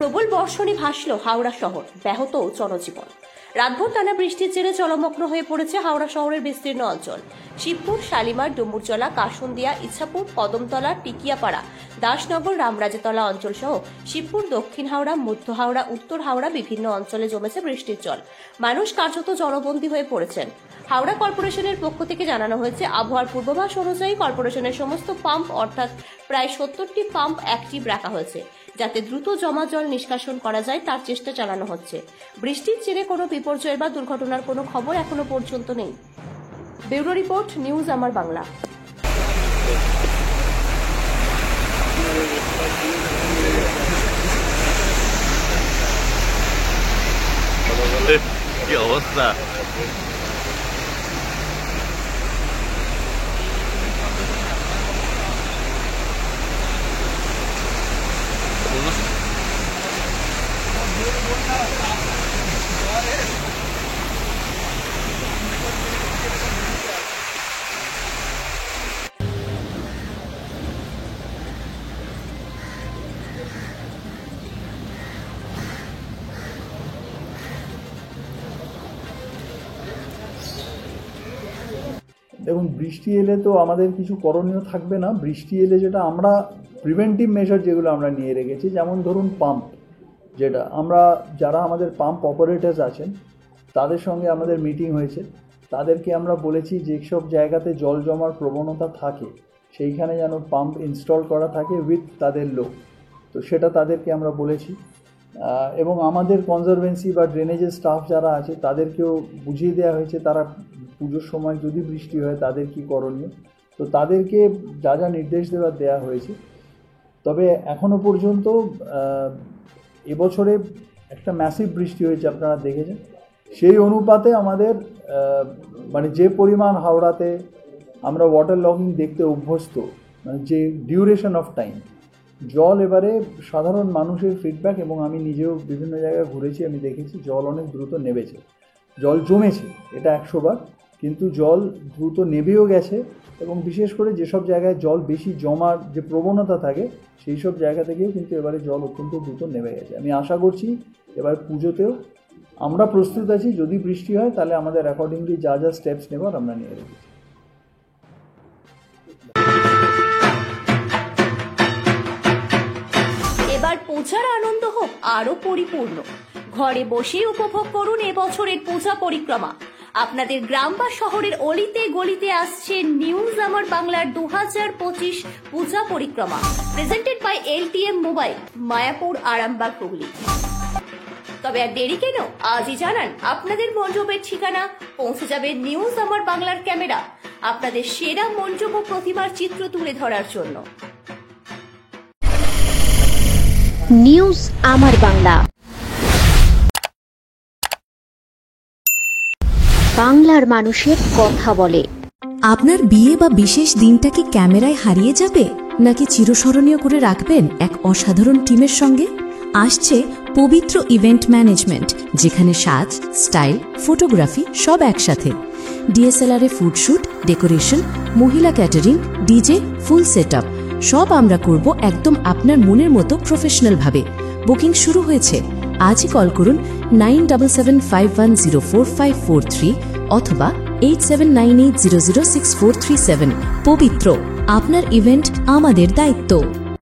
প্রবল বর্ষণে ভাসল হাওড়া শহর, ব্যাহত জনজীবন। রাতভর টানা বৃষ্টির জেরে জলমগ্ন হয়ে পড়েছে হাওড়া শহরের বিস্তীর্ণ অঞ্চল। শিবপুর, শালিমার, ডুমুরজলা, কাসুন্দিয়া, ইচ্ছাপুর, কদমতলা, টিকিয়াপাড়া, দাসনগর, রামরাজতলা অঞ্চল সহ শিবপুর, দক্ষিণ হাওড়া, মধ্য হাওড়া, উত্তর হাওড়া বিভিন্ন অঞ্চলে জমেছে বৃষ্টির জল। মানুষ কার্যত জলবন্দী হয়ে পড়েছেন। হাওড়া কর্পোরেশনের পক্ষ থেকে জানানো হয়েছে, আবহাওয়ার পূর্বাভাস অনুযায়ী কর্পোরেশনের সমস্ত পাম্প অর্থাৎ প্রায় 70টি পাম্প অ্যাক্টিভ রাখা হয়েছে, যাতে দ্রুত জমা জল নিষ্কাশন করা যায় তার চেষ্টা চালানো হচ্ছে। বৃষ্টির জেরে কোনো বিপর্যয় বা দুর্ঘটনার কোনো খবর এখনো পর্যন্ত নেই। ব্যুরো রিপোর্ট, নিউজ আমার বাংলা। কি অবস্থা! দেখুন, বৃষ্টি এলে তো আমাদের কিছু করণীয় থাকবে না। বৃষ্টি এলে যেটা আমরা প্রিভেন্টিভ মেজার যেগুলো আমরা নিয়ে রেখেছি, যেমন ধরুন পাম্প, যেটা আমরা যারা আমাদের পাম্প অপারেটার্স আছেন তাদের সঙ্গে আমাদের মিটিং হয়েছে। তাদেরকে আমরা বলেছি যেসব জায়গাতে জল জমার প্রবণতা থাকে সেইখানে যেন পাম্প ইনস্টল করা থাকে উইথ তাদের লোক, তো সেটা তাদেরকে আমরা বলেছি। এবং আমাদের কনজারভেন্সি বা ড্রেনেজের স্টাফ যারা আছে তাদেরকেও বুঝিয়ে দেওয়া হয়েছে তারা পুজোর সময় যদি বৃষ্টি হয় তাদের কী করণীয়, তো তাদেরকে যা যা নির্দেশ দেওয়া হয়েছে। তবে এখনও পর্যন্ত এবছরে একটা ম্যাসিভ বৃষ্টি হয়েছে, আপনারা দেখেছেন। সেই অনুপাতে আমাদের মানে যে পরিমাণ হাওড়াতে আমরা ওয়াটার লগিং দেখতে অভ্যস্ত, মানে যে ডিউরেশন অফ টাইম, জল এবারে সাধারণ মানুষের ফিডব্যাক এবং আমি নিজেও বিভিন্ন জায়গায় ঘুরেছি, আমি দেখেছি জল অনেক দ্রুত নেমেছে। জল জমেছে এটা 100 বার, কিন্তু জল দ্রুত নেবেও গেছে। এবং বিশেষ করে যেসব জায়গায় জল বেশি জমার যে প্রবণতা থাকে সেই সব জায়গা থেকেও কিন্তু এবারে জল অত্যন্ত দ্রুত নেমে গেছে। আমি আশা করছি এবার পুজোতেও আমরা প্রস্তুত আছি, যদি বৃষ্টি হয় তাহলে আমাদের অ্যাকর্ডিংলি যা যা স্টেপস নেবার আমরা নিয়ে রেখেছি। এবার পূজার আনন্দ হোক আরো পরিপূর্ণ। ঘরে বসেই উপভোগ করুন এবছরের পূজা পরিক্রমা। আপনাদের গ্রাম বা শহরের অলিতে গলিতে আসছে নিউজ আমার বাংলার 2025 পূজা পরিক্রমা, presented by LTM mobile, Mayapur, Arambagh, Hooghly. তবে আর দেরি কেন, আজই জানান আপনাদের মণ্ডপের ঠিকানা। পৌঁছে যাবে নিউজ আমার বাংলার ক্যামেরা আপনাদের সেরা মণ্ডপ ও প্রতিমার চিত্র তুলে ধরার জন্য। নিউজ আমার বাংলা, বাংলার মানুষের কথা বলে। আপনার বিয়ে বা বিশেষ দিনটা কি ক্যামেরায় হারিয়ে যাবে, নাকি চিরস্মরণীয় করে রাখবেন এক অসাধারণ টিমের সঙ্গে? আসছে পবিত্র ইভেন্ট ম্যানেজমেন্ট, যেখানে সাজ, স্টাইল, ফটোগ্রাফি সব একসাথে। DSLR-এ ফুডশুট, ডেকোরেশন, মহিলা ক্যাটারিং, ডিজে, ফুল সেটআপ সব আমরা করব একদম আপনার মনের মতো প্রফেশনাল ভাবে। বুকিং শুরু হয়েছে। আজই কল করুন 9775104543 অথবা 8798006437। পবিত্র, আপনার ইভেন্ট আমাদের দায়িত্ব।